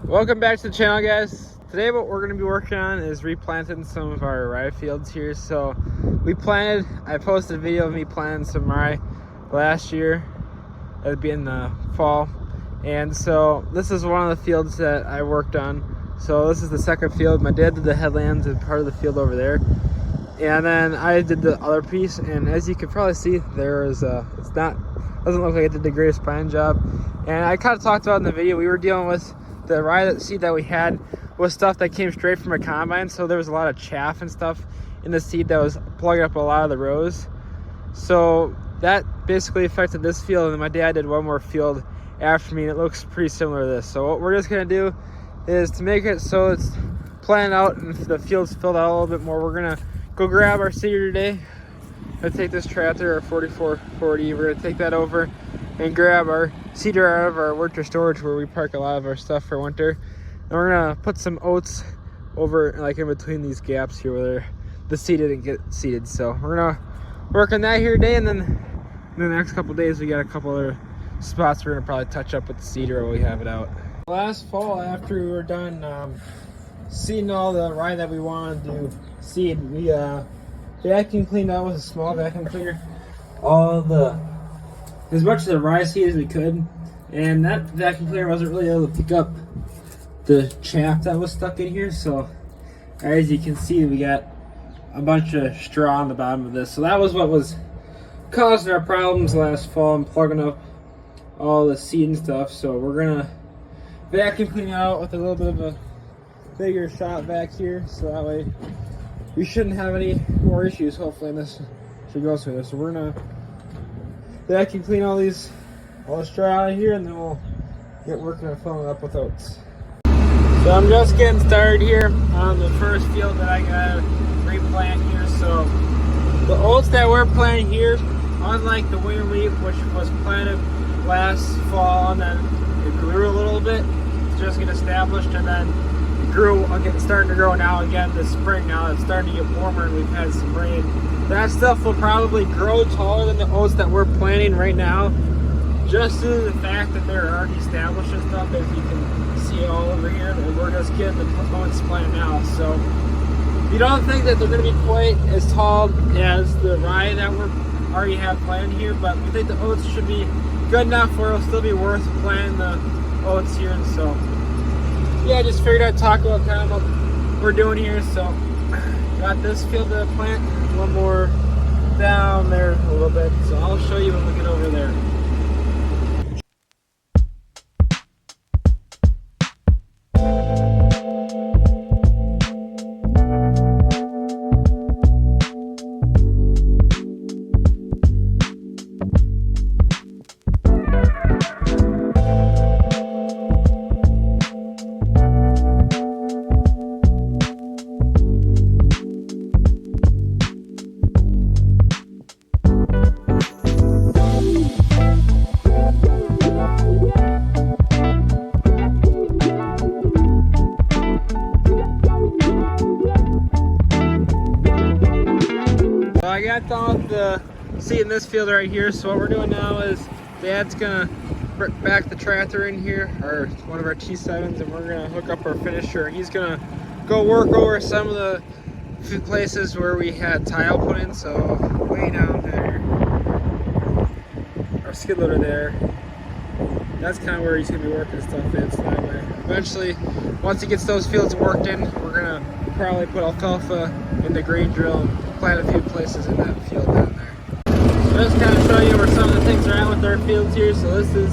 Welcome back to the channel, guys. Today what we're going to be working on is replanting some of our rye fields here. So I posted a video of me planting some rye last year. It would be in the fall. And so this is one of the fields that I worked on. So this is the second field. My dad did the headlands and part of the field over there. And then I did the other piece. And as you can probably see, doesn't look like it did the greatest planting job. And I kind of talked about in the video, we were dealing with the rye seed that we had was stuff that came straight from a combine, so there was a lot of chaff and stuff in the seed that was plugging up a lot of the rows. So that basically affected this field, and then my dad did one more field after me, and it looks pretty similar to this. So what we're just gonna do is to make it so it's planted out and the field's filled out a little bit more, we're gonna go grab our seeder today. I'm gonna take this tractor, our 4440, we're gonna take that over and grab our seeder out of our winter storage where we park a lot of our stuff for winter. And we're gonna put some oats over like in between these gaps here where the seed didn't get seeded. So we're gonna work on that here today, and then in the next couple days we got a couple other spots we're gonna probably touch up with the seeder while we have it out. Last fall, after we were done seeding all the rye that we wanted to seed, we vacuum cleaned out with a small vacuum cleaner as much of the rye seed as we could, and that vacuum cleaner wasn't really able to pick up the chaff that was stuck in here. So as you can see, we got a bunch of straw on the bottom of this. So that was what was causing our problems last fall and plugging up all the seed and stuff. So we're gonna vacuum clean it out with a little bit of a bigger shot back here, so that way we shouldn't have any more issues hopefully in this should go through this. So we're gonna vacuum clean all the straw out of here, and then we'll get working on filling it up with oats. So I'm just getting started here on the first field that I gotta replant here. So the oats that we're planting here, unlike the winter wheat, which was planted last fall and then it grew a little bit, it's just getting established, and then starting to grow now again this spring. Now it's starting to get warmer and we've had some rain. That stuff will probably grow taller than the oats that we're planting right now, just due to the fact that they're already established and stuff, as you can see all over here, and we're just getting the oats planted now. So you don't think that they're going to be quite as tall as the rye that we already have planted here, but we think the oats should be good enough where it'll still be worth planting the oats here. And so yeah, I just figured I'd talk about kind of what we're doing here. So got this field to plant, and one more down there a little bit. So I'll show you when we get over there. I got done with the seed in this field right here. So what we're doing now is Dad's gonna back the tractor in here, or one of our T7s, and we're gonna hook up our finisher. He's gonna go work over some of the few places where we had tile put in. So way down there, our skid loader there, that's kind of where he's gonna be working stuff in. So that way, eventually, once he gets those fields worked in, we're gonna probably put alfalfa in the grain drill and plant a few places in that field down there. So just kind of show you where some of the things are at with our fields here. So this is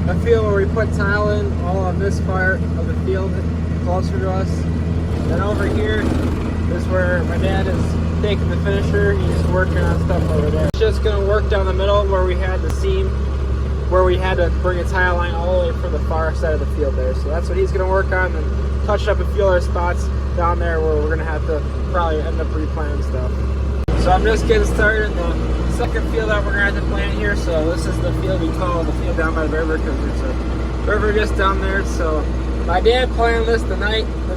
a field where we put tile in all on this part of the field closer to us. Then over here is where my dad is taking the finisher. He's working on stuff over there. It's just going to work down the middle where we had the seam, where we had to bring a tile line all the way from the far side of the field there. So that's what he's going to work on, and touch up a few other spots down there where we're going to have to probably end up replanting stuff. So I'm just getting started in the second field that we're going to have to plant here. So this is the field we call the field down by the river, because there's a river just down there. So my dad planted this the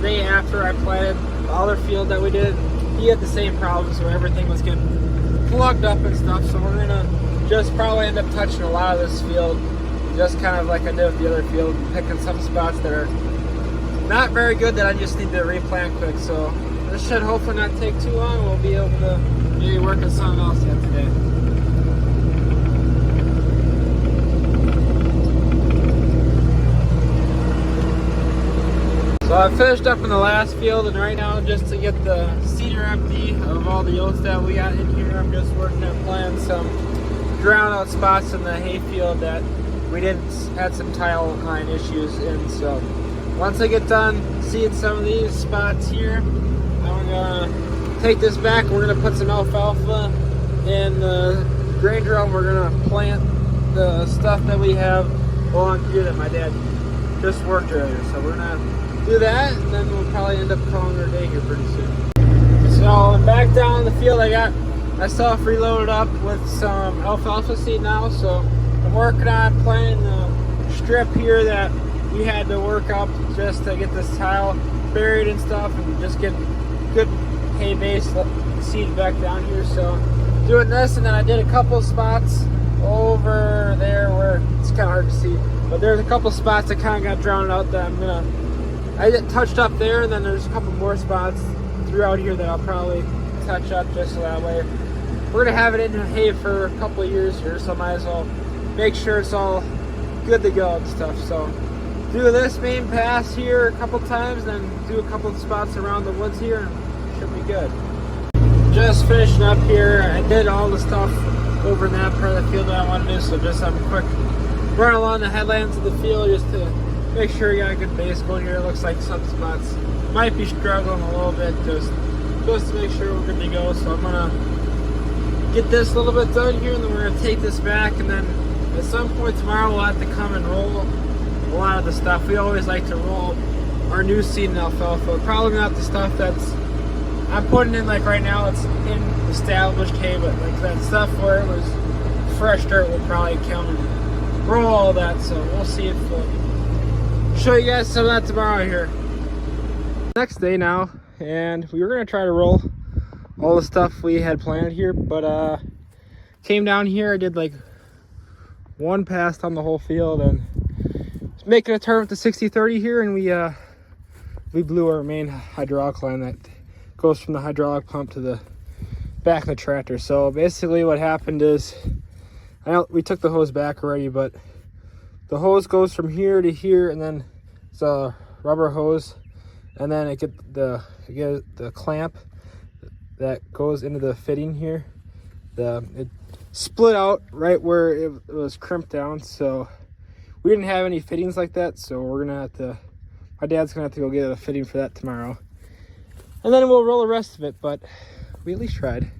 day after I planted the other field that we did. He had the same problems where everything was getting plugged up and stuff. So we're going to just probably end up touching a lot of this field, just kind of like I did with the other field, picking some spots that are not very good that I just need to replant quick. So this should hopefully not take too long. We'll be able to maybe work on something else yet today. So I finished up in the last field, and right now, just to get the seeder empty of all the oats that we got in here, I'm just working on planting some drown out spots in the hay field that we had some tile line issues in. So once I get done seeing some of these spots here, I'm gonna take this back. We're gonna put some alfalfa in the grain drum. We're gonna plant the stuff that we have along here that my dad just worked earlier. So we're gonna do that, and then we'll probably end up calling our day here pretty soon. So I'm back down in the field. I got myself reloaded up with some alfalfa seed now. So I'm working on planting the strip here that we had to work up just to get this tile buried and stuff, and just get good hay based seed back down here. So doing this, and then I did a couple spots over there where it's kind of hard to see, but there's a couple spots that kind of got drowned out that I get touched up there, and then there's a couple more spots throughout here that I'll probably touch up just so that way we're gonna have it in hay for a couple of years here, so I might as well make sure it's all good to go and stuff. So do this main pass here a couple times, then do a couple of spots around the woods here, and should be good. Just finishing up here. I did all the stuff over in that part of the field that I wanted to do, so just have a quick run along the headlands of the field just to make sure you got a good base going here. It looks like some spots might be struggling a little bit, just to make sure we're good to go. So I'm gonna get this a little bit done here, and then we're gonna take this back, and then at some point tomorrow we'll have to come and roll a lot of the stuff. We always like to roll our new seed in alfalfa. Probably not the stuff that's I'm putting in, like right now it's in established hay, but like that stuff where it was fresh dirt will probably come and roll all that. So we'll see if show you guys some of that tomorrow here. Next day now, and we were gonna try to roll all the stuff we had planted here, but came down here. I did like one pass on the whole field, and was making a turn with the 60-30 here, and we blew our main hydraulic line that goes from the hydraulic pump to the back of the tractor. So basically what happened is, I know we took the hose back already, but the hose goes from here to here, and then it's a rubber hose, and then it get the clamp that goes into the fitting here. It split out right where it was crimped down, so we didn't have any fittings like that. So we're gonna have to. My dad's gonna have to go get a fitting for that tomorrow, and then we'll roll the rest of it. But we at least tried.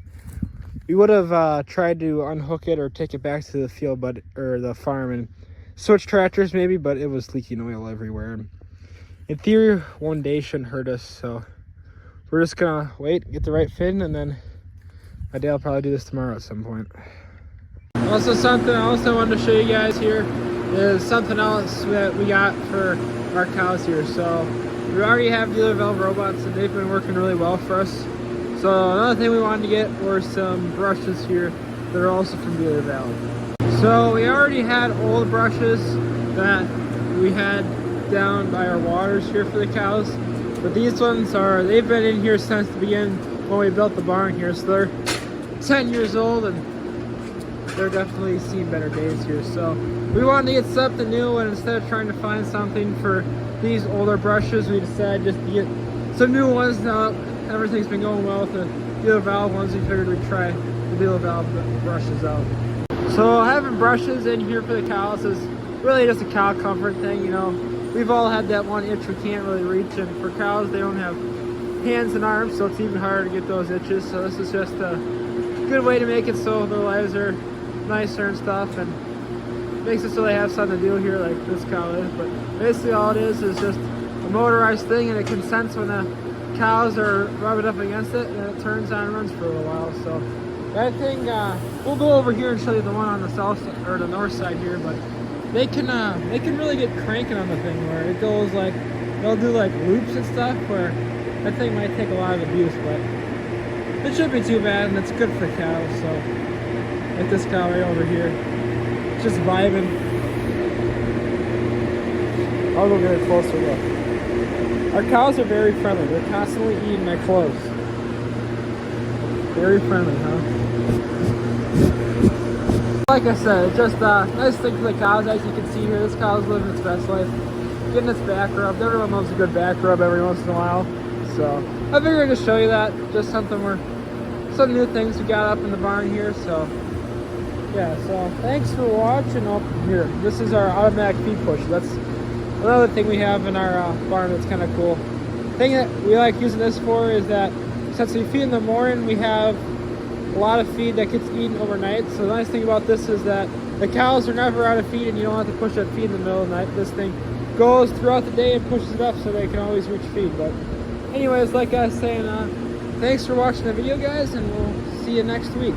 We would have tried to unhook it or take it back to the field, or the farm, and switch tractors maybe, but it was leaking oil everywhere. In theory, one day shouldn't hurt us, so we're just gonna wait, get the right fitting, and then my dad will probably do this tomorrow at some point. Also, something else I wanted to show you guys here is something else that we got for our cows here. So we already have dealer valve robots, and they've been working really well for us. So another thing we wanted to get were some brushes here that are also from dealer valve. So we already had old brushes that we had down by our waters here for the cows, but these ones they've been in here since the beginning when we built the barn here. So they're 10 years old, and they're definitely seen better days here. So we wanted to get something new, and instead of trying to find something for these older brushes, we decided just to get some new ones. Now everything's been going well with the dealer valve ones, we figured we'd try the dealer valve brushes out. So having brushes in here for the cows is really just a cow comfort thing, you know. We've all had that one itch we can't really reach, and for cows, they don't have hands and arms, so it's even harder to get those itches. So this is just a good way to make it so their lives are nicer and stuff, and makes it so they have something to do here like this cow is. But basically all it is just a motorized thing, and it can sense when the cows are rubbing up against it, and it turns on and runs for a little while. So that thing, we'll go over here and show you the one on the south or the north side here, but they can really get cranking on the thing where it goes like, they'll do like loops and stuff, where that thing might take a lot of abuse, but it shouldn't be too bad, and it's good for cows. So like this cow right over here, just vibing. I'll go get a closer look. Our cows are very friendly. They're constantly eating my clothes. Very friendly, huh? Like I said, it's just a nice thing for the cows. As you can see here, this cow's living its best life. Getting its back rubbed. Everyone loves a good back rub every once in a while. So I figured I'd just show you that. Just some new things we got up in the barn here. So yeah, so thanks for watching. Oh, here, this is our automatic feed push. That's another thing we have in our barn that's kind of cool. Thing that we like using this for is that since we feed in the morning, we have a lot of feed that gets eaten overnight. So the nice thing about this is that the cows are never out of feed and you don't have to push that feed in the middle of the night. This thing goes throughout the day and pushes it up so they can always reach feed. But anyways, like I was saying, thanks for watching the video, guys, and we'll see you next week.